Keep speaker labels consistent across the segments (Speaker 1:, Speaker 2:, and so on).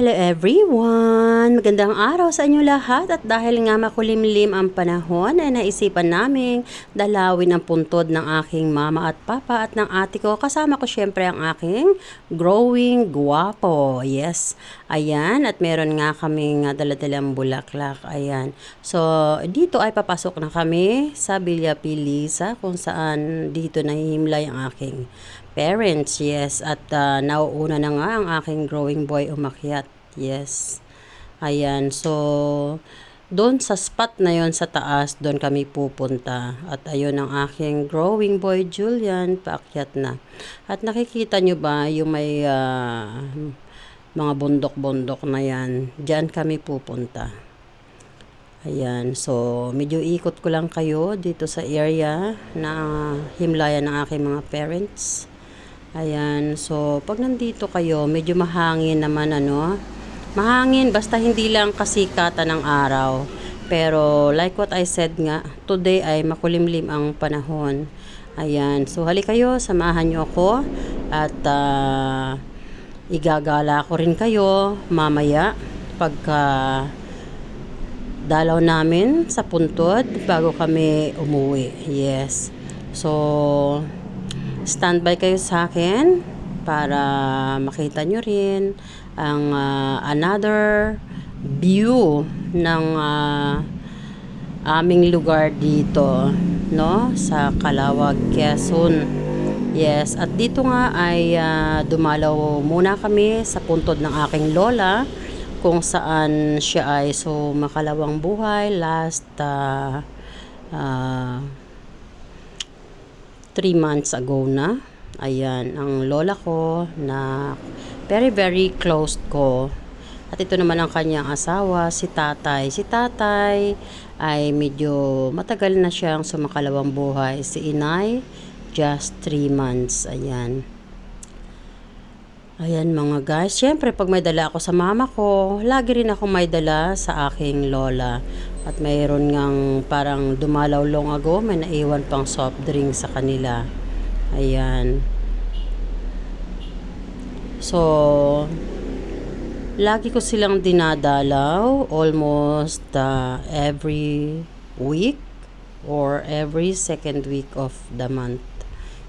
Speaker 1: Hello everyone! Magandang araw sa inyo lahat at dahil nga makulimlim ang panahon ay naisipan naming dalawin ang puntod ng aking mama at papa at ng ate ko. Kasama ko syempre ang aking growing guwapo. Yes, ayan, at meron nga kaming daladalang bulaklak. Ayan, so dito ay papasok na kami sa Villa Pilisa kung saan dito nahihimlay ang aking parents. Yes, at nauuna na nga ang aking growing boy umakyat. Yes, ayan, so doon sa spot na yon sa taas, doon kami pupunta. At ayun ang aking growing boy Julian, paakyat na. At nakikita nyo ba yung may mga bundok-bundok na yan, diyan kami pupunta. Ayan, so medyo ikot ko lang kayo dito sa area na himlayan ng aking mga parents. Ayan, so pag nandito kayo, medyo mahangin naman mahangin basta hindi lang kasikatan ng araw. Pero like what I said nga, today ay makulimlim ang panahon. Ayan, so hali kayo, samahan nyo ako at igagala ko rin kayo mamaya pagka dalaw namin sa puntod bago kami umuwi. Yes, so standby kayo sa akin para makita nyo rin ang another view ng aming lugar dito, no, sa Calawag, Quezon. Yes, at dito nga ay dumalaw muna kami sa puntod ng aking lola kung saan siya ay so makalawang buhay last 3 months ago na. Ayan, ang lola ko na very very close ko. At ito naman ang kanyang asawa, si tatay. Si tatay ay medyo matagal na siyang sumakalawang buhay. Si inay, just 3 months. Ayan. Ayan mga guys, syempre pag may dala ako sa mama ko, lagi rin ako may dala sa aking lola. At mayroon ngang parang dumalaw long ago, may naiwan pang soft drink sa kanila. Ayan. So, lagi ko silang dinadalaw almost every week or every second week of the month.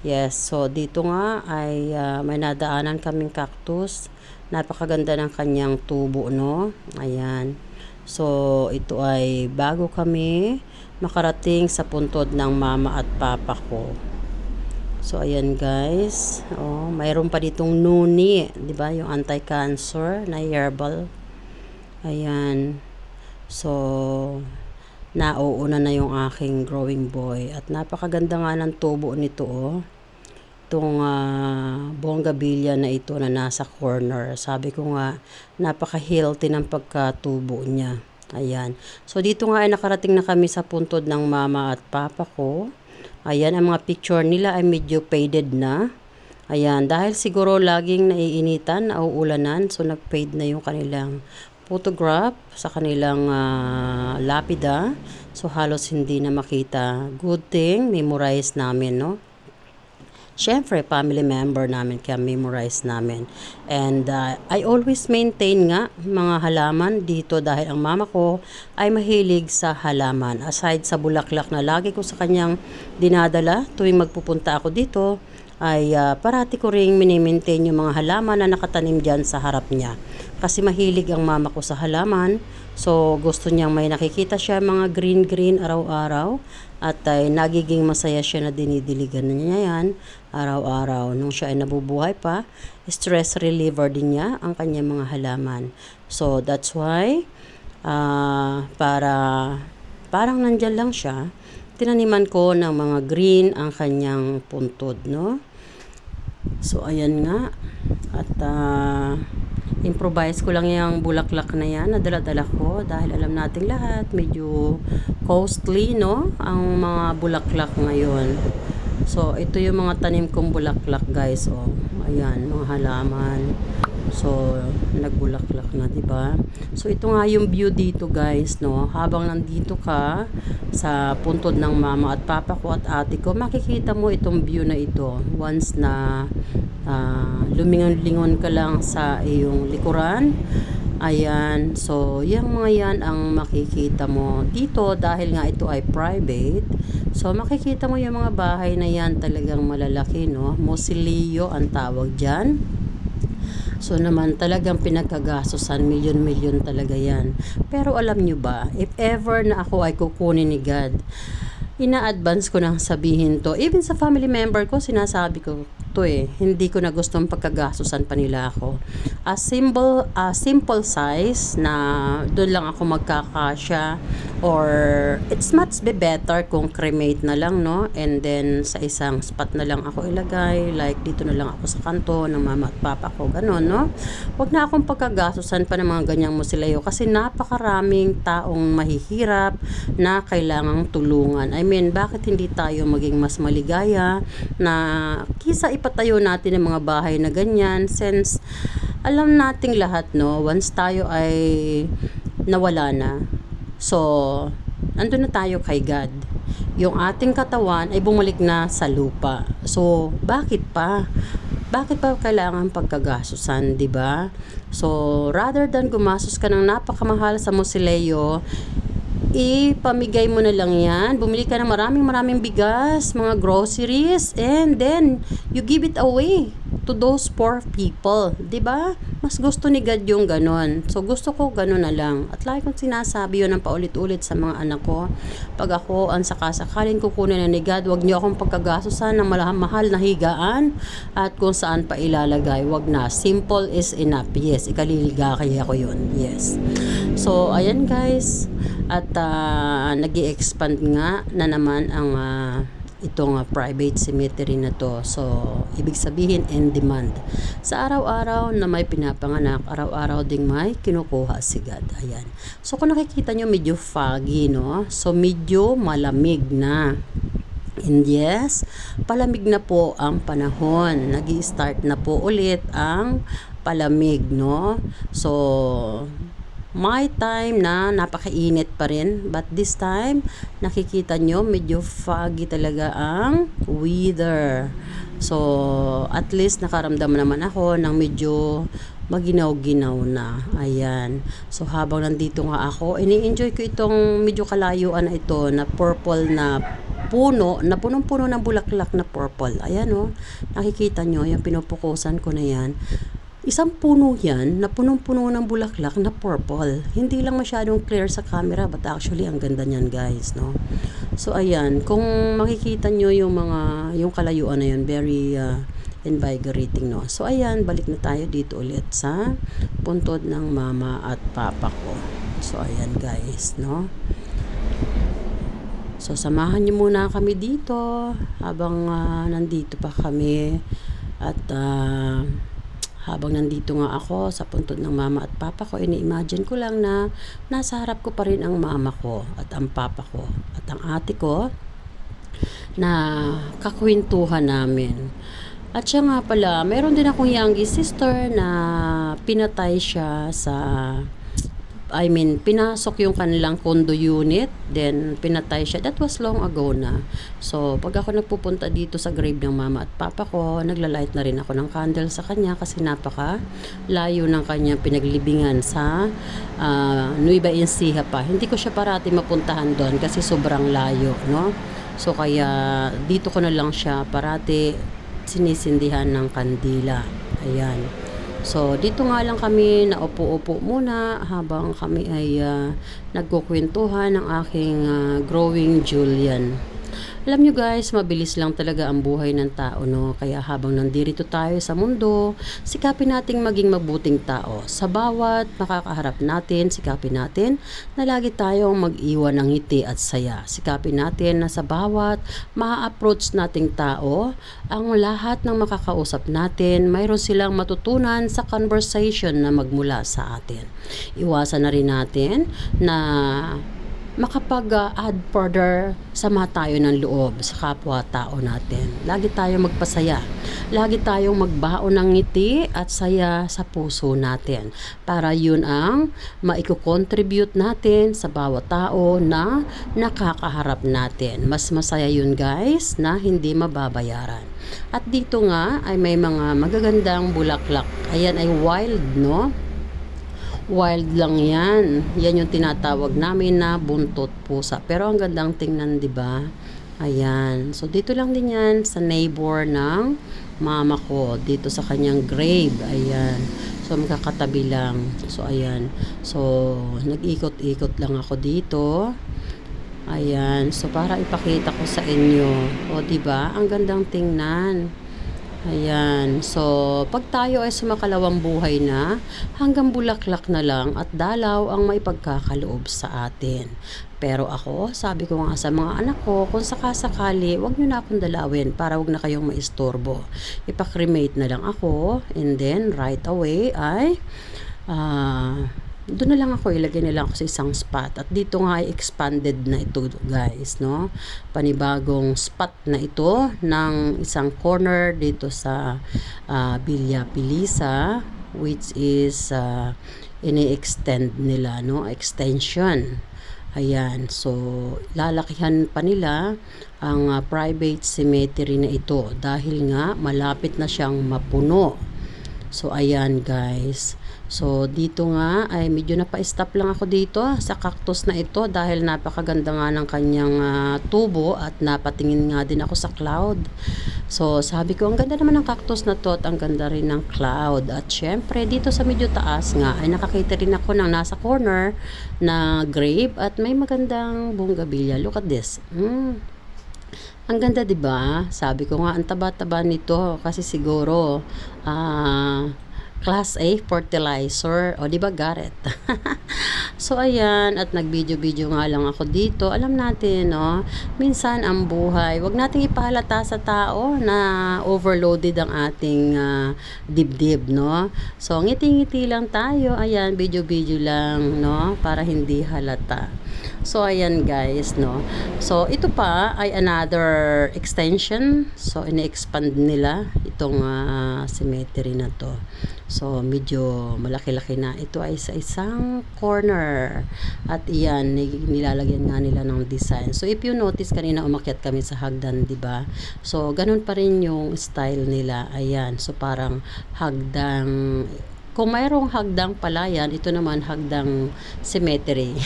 Speaker 1: Yes, so dito nga ay may nadaanan kaming cactus. Napakaganda ng kanyang tubo, no? Ayan. So, ito ay bago kami makarating sa puntod ng mama at papa ko. So, ayan guys. Oh, mayroon pa ditong nuni, 'di ba? Yung anti-cancer na herbal. Ayan. So, nauuna na yung aking growing boy. At napakaganda nga ng tubo nito, oh. Itong bonggabilya na ito na nasa corner. Sabi ko nga, napaka-healthy ng pagkatubo niya. Ayan. So, dito nga ay nakarating na kami sa puntod ng mama at papa ko. Ayan, ang mga picture nila ay medyo faded na. Ayan, dahil siguro laging naiinitan, nauulanan, so nag-fade na yung kanilang photograph sa kanilang lapida. So, halos hindi na makita. Good thing, memorize namin, no? Siyempre, family member namin, kaya memorize namin. And I always maintain nga mga halaman dito dahil ang mama ko ay mahilig sa halaman. Aside sa bulaklak na lagi ko sa kanyang dinadala tuwing magpupunta ako dito, ay parati ko ring minimaintain yung mga halaman na nakatanim dyan sa harap niya. Kasi mahilig ang mama ko sa halaman. So, gusto niyang may nakikita siya mga green-green araw-araw. At nagiging masaya siya na dinidiligan niya yan araw-araw. Nung siya ay nabubuhay pa, stress reliever din niya ang kanyang mga halaman. So, that's why, parang nandyan lang siya, tinaniman ko ng mga green ang kanyang puntod, no? So, ayan nga. At, improvise ko lang yung bulaklak na yan na dala-dala ko dahil alam nating lahat medyo costly, no, ang mga bulaklak ngayon. So ito yung mga tanim kong bulaklak guys, oh. Ayan, mga halaman. So, nagbulaklak na, 'di ba? So, ito nga yung view dito, guys, no. Habang nandito ka sa puntod ng mama at papa ko at ate ko, makikita mo itong view na ito. Once na lumingon-lingon ka lang sa iyong likuran, ayan. So, yung mga yan ang makikita mo dito dahil nga ito ay private. So, makikita mo yung mga bahay na yan talagang malalaki, no. Mausoleo ang tawag dyan. So naman talagang pinagkagastosan, milyon-milyon talaga yan. Pero alam nyo ba, if ever na ako ay kukunin ni God, ina-advance ko nang sabihin to. Even sa family member ko, sinasabi ko to hindi ko na gustong pagkagastosan pa nila ako. Simple size na doon lang ako magkakasya, or it's much be better kung cremate na lang, no? And then sa isang spot na lang ako ilagay, like dito na lang ako sa kanto ng mama at papa ko, ganon, no? Wag na akong pagkagastosan pa ng mga ganyang mausoleo kasi napakaraming taong mahihirap na kailangang tulungan. I mean, bakit hindi tayo maging mas maligaya na kisa ipatayo natin ang mga bahay na ganyan, since alam nating lahat, no, once tayo ay nawala na, so andun na tayo kay God, yung ating katawan ay bumalik na sa lupa. So bakit pa kailangan pagkagastosan, 'di ba? So rather than gumastos ka ng napakamahal sa mausoleo, ipamigay mo na lang yan. Bumili ka ng maraming bigas, mga groceries, and then you give it away to those poor people, 'di ba? Mas gusto ni God yung ganon. So gusto ko ganon na lang. At lagi kong sinasabi yun ng paulit-ulit sa mga anak ko. Pag ako ang sakasakaling kukunin na ni God, wag niyo akong pagkagastosan ng mahal na higaan at kung saan pa ilalagay. Wag na. Simple is enough. Yes, ikaliligaya ko yun. Yes. So ayan, guys. At nag-i-expand nga na naman ang itong private cemetery na to. So ibig sabihin in demand. Sa araw-araw na may pinapanganak, araw-araw ding may kinukuha si God. Ayan. So kung nakikita nyo, medyo foggy, no? So medyo malamig na. And yes, palamig na po ang panahon. Nag-i-start na po ulit ang palamig, no? So may time na napakainit pa rin, but this time nakikita nyo medyo foggy talaga ang weather. So at least nakaramdam naman ako ng medyo maginaw-ginaw na. Ayan. So habang nandito nga ako, ini-enjoy ko itong medyo kalayuan na ito na purple na puno, na punong-puno ng bulaklak na purple. Ayan, oh. Nakikita nyo yung pinupukusan ko na yan. Isang puno yan na punong-puno ng bulaklak na purple. Hindi lang masyadong clear sa camera, but actually ang ganda niyan, guys, no? So ayan, kung makikita nyo yung kalayuan na yun, very invigorating, no? So ayan, balik na tayo dito ulit sa puntod ng mama at papa ko. So ayan, guys, no? So samahan nyo muna kami dito habang nandito pa kami, at habang nandito nga ako sa puntod ng mama at papa ko, ini-imagine ko lang na nasa harap ko pa rin ang mama ko at ang papa ko at ang ate ko na kakwentuhan namin. At siya nga pala, mayroon din akong youngest sister na pinatay siya pinasok yung kanilang condo unit, then pinatay siya. That was long ago na. So, pag ako nagpupunta dito sa grave ng mama at papa ko, naglalight na rin ako ng candle sa kanya kasi napaka layo ng kanya pinaglibingan sa Nueva Ecija pa. Hindi ko siya parati mapuntahan doon kasi sobrang layo, no? So, kaya dito ko na lang siya parati sinisindihan ng kandila. Ayan. So, dito nga lang kami naupo-upo muna habang kami ay nagkukwentuhan ng aking growing Julian. Alam nyo, guys, mabilis lang talaga ang buhay ng tao, no? Kaya habang nandito tayo sa mundo, sikapin nating maging mabuting tao. Sa bawat makakaharap natin, sikapin natin na lagi tayong mag-iwan ng ngiti at saya. Sikapin natin na sa bawat ma-approach nating tao, ang lahat ng makakausap natin, mayroon silang matutunan sa conversation na magmula sa atin. Iwasan na rin natin na makapag-add further sama tayo ng loob sa kapwa-tao natin. Lagi tayong magpasaya. Lagi tayong magbaon ng ngiti at saya sa puso natin. Para yun ang maiko-contribute natin sa bawat tao na nakakaharap natin. Mas masaya yun guys na hindi mababayaran. At dito nga ay may mga magagandang bulaklak. Ayan ay wild, no? Wild lang yan. Yan yung tinatawag namin na buntot pusa. Pero ang gandang tingnan, di ba? Ayan. So, dito lang din yan sa neighbor ng mama ko. Dito sa kanyang grave. Ayan. So, magkakatabi lang. So, ayan. So, nag-ikot-ikot lang ako dito. Ayan. So, para ipakita ko sa inyo. O, di ba? Ang gandang tingnan. Ayan. So, pag tayo ay sumakalawang buhay na, hanggang bulaklak na lang at dalaw ang may pagkakaloob sa atin. Pero ako, sabi ko nga sa mga anak ko, kung sakasakali, wag nyo na akong dalawin para wag na kayong maistorbo. Ipakremate na lang ako and then right away ay doon na lang ako, ilagay nila ako sa isang spot. At dito nga ay expanded na ito guys, no? Panibagong spot na ito ng isang corner dito sa Villa Pilisa, which is ini-extend nila, no? Extension. Ayan, so lalakihan pa nila ang private cemetery na ito dahil nga malapit na siyang mapuno. So ayan guys. So dito nga ay medyo napa-stop lang ako dito sa cactus na ito dahil napakaganda nga ng kanyang tubo at napatingin nga din ako sa cloud. So sabi ko ang ganda naman ng cactus na to at ang ganda rin ng cloud. At syempre dito sa medyo taas nga ay nakakita rin ako ng nasa corner na grave at may magandang bougainvillea. Look at this. Ang ganda 'di ba? Sabi ko nga ang taba-taba nito kasi siguro Class A fertilizer. O, di ba, Garrett? So, ayan. At nag-video-video nga lang ako dito. Alam natin, no? Minsan, ang buhay, wag nating ipahalata sa tao na overloaded ang ating dibdib, no? So, ngiti-ngiti lang tayo. Ayan, video-video lang, no? Para hindi halata. So, ayan guys, no? So, ito pa ay another extension. So, ini-expand nila itong cemetery na to. So, medyo malaki-laki na. Ito ay sa isang corner. At iyan, nilalagyan nga nila ng design. So, if you notice, kanina umakyat kami sa hagdan, di ba? So, ganun pa rin yung style nila. Ayan. So, parang hagdang. Kung mayroong hagdang palayan, ito naman hagdang cemetery.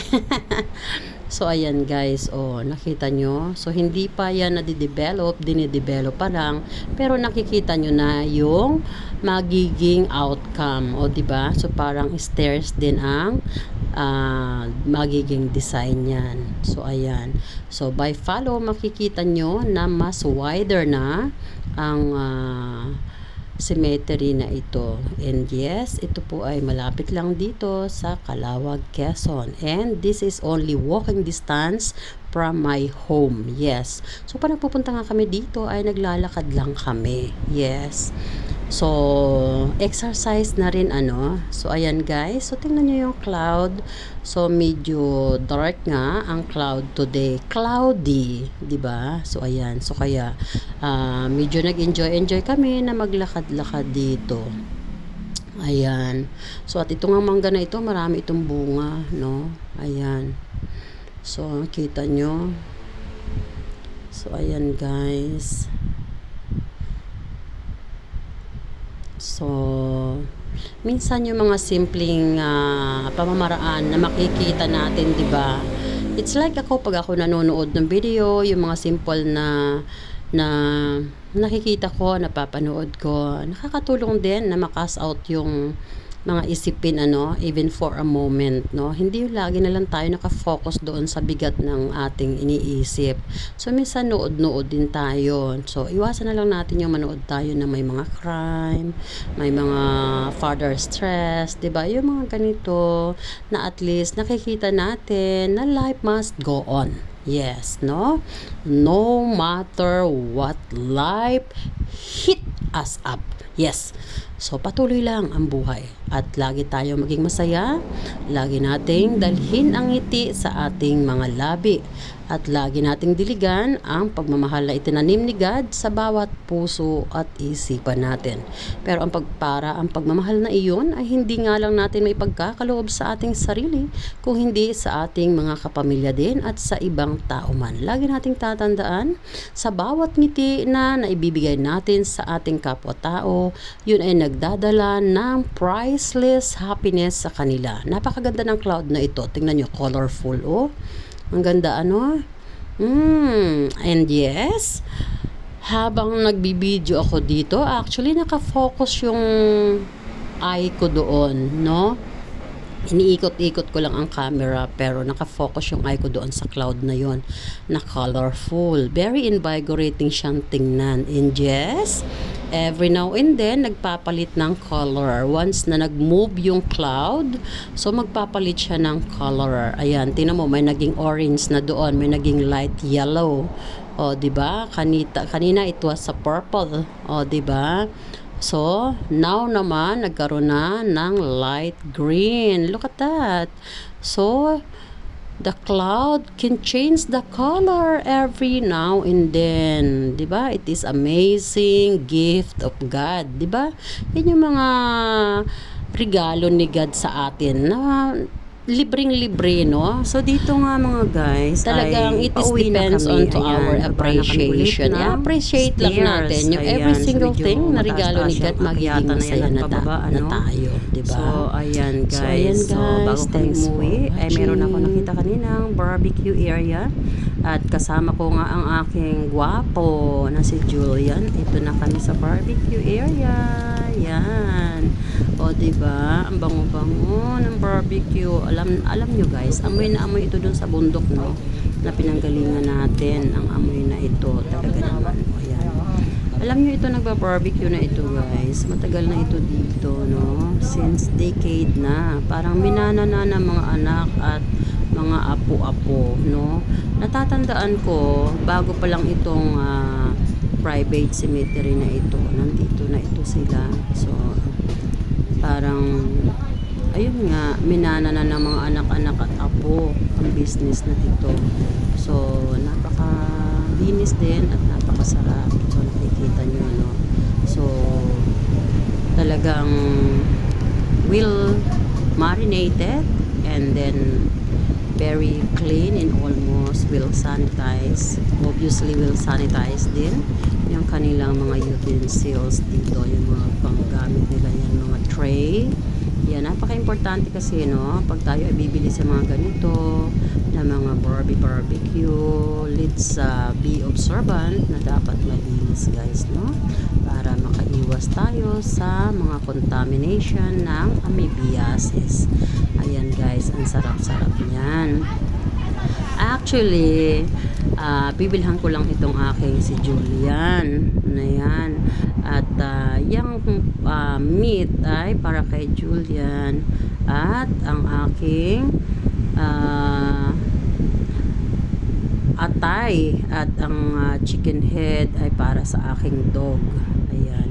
Speaker 1: So, ayan guys, nakita nyo. So, hindi pa yan nadidevelop, dinidevelop pa lang. Pero nakikita nyo na yung magiging outcome. O, diba? So, parang stairs din ang magiging design yan. So, ayan. So, by follow, makikita nyo na mas wider na ang cemetery na ito. And yes, ito po ay malapit lang dito sa Calawag, Quezon. And this is only walking distance from my home. Yes. So, pag nagpupunta nga kami dito ay naglalakad lang kami. Yes. So, exercise na rin So, ayan guys. So, tingnan nyo yung cloud. So, medyo dark nga ang cloud today. Cloudy, 'di ba? So, ayan. So, kaya medyo nag-enjoy kami na maglakad-lakad dito. Ayan. So, at ito nga mangga na ito, marami itong bunga, no? Ayan. So, kita nyo. So, ayan guys. So, minsan yung mga simpleng pamamaraan na makikita natin, 'di ba? It's like pag ako nanonood ng video, yung mga simple na nakikita ko, napapanood ko, nakakatulong din na makas out yung mga isipin even for a moment, no? Hindi yung lagi na lang tayo nakafocus doon sa bigat ng ating iniisip. So, minsan nood-nood din tayo. So, iwasan na lang natin yung manood tayo na may mga crime, may mga further stress, 'di ba? Yung mga ganito na at least nakikita natin na life must go on. Yes, no? No matter what life hit us up. Yes. So patuloy lang ang buhay at lagi tayo maging masaya, lagi nating dalhin ang ngiti sa ating mga labi at lagi nating diligan ang pagmamahal na itinanim ni God sa bawat puso at isipan natin. Pero ang pagmamahal na iyon ay hindi nga lang natin may pagkakaloob sa ating sarili, kung hindi sa ating mga kapamilya din at sa ibang tao man. Lagi nating tatandaan, sa bawat ngiti na naibibigay natin sa ating kapwa-tao, yun ay nagdadala ng priceless happiness sa kanila. Napakaganda ng cloud na ito. Tingnan nyo, colorful, oh. Ang ganda, ano? And yes, habang nagbibideo ako dito, actually nakafocus yung eye ko doon, no? Iniikot-ikot ko lang ang camera pero nakafocus yung eye ko doon sa cloud na yon na colorful. Very invigorating siyang tingnan. And yes, every now and then nagpapalit ng color. Once na nag-move yung cloud, so magpapalit siya ng color. Ayan, tingnan mo, may naging orange na doon, may naging light yellow. O, di ba? Kanina it was a purple. O, di ba? So, now naman, nagkaroon na ng light green. Look at that. So, the cloud can change the color every now and then. Diba? It is amazing gift of God. Diba? Yan yung mga regalo ni God sa atin na libreng-libre, no? So, dito nga mga guys, talagang it is depends on to our appreciation. I-appreciate lang natin yung every single thing na regalo ni God, magiging masaya na tayo, diba? So, ayan guys. So, bago kami umuwi, ay meron ako nakita kaninang barbecue area at kasama ko nga ang aking gwapo na si Julian. Ito na kami sa barbecue area. Yan. O, diba? Ang bango-bango ng barbecue. Alam nyo guys, amoy na amoy ito dun sa bundok, no? Na pinanggalingan natin ang amoy na ito. Talaga naman. O, yan. Alam nyo ito, nagba-barbecue na ito guys. Matagal na ito dito, no? Since decade na. Parang minana na ng mga anak at mga apo-apo, no? Natatandaan ko, bago pa lang itong private cemetery na ito, nandito na ito sila. So, parang ayun nga, minana na ng mga anak-anak at apo ang business na ito. So, napaka-linis din at napakasarap. So, nakikita nyo, no? So, talagang well marinated and then very clean and almost well sanitized. Obviously, well sanitized din yung kanilang mga utensils dito, yung mga panggamit nila, yan mga tray. Yan, napaka-importante kasi, no? Pag tayo ay bibili sa mga ganito na mga barbecue, let's be observant na dapat malinis guys, no? Para makaiwas tayo sa mga contamination ng amoebiasis. Ayan guys, ang sarap-sarap niyan. Actually, bibilhan ko lang itong aking si Julian na yan. At yung meat ay para kay Julian. At ang aking atay at ang chicken head ay para sa aking dog. Ayan.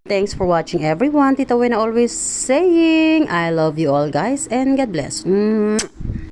Speaker 1: Thanks for watching everyone. Tita Wena always saying, I love you all guys and God bless.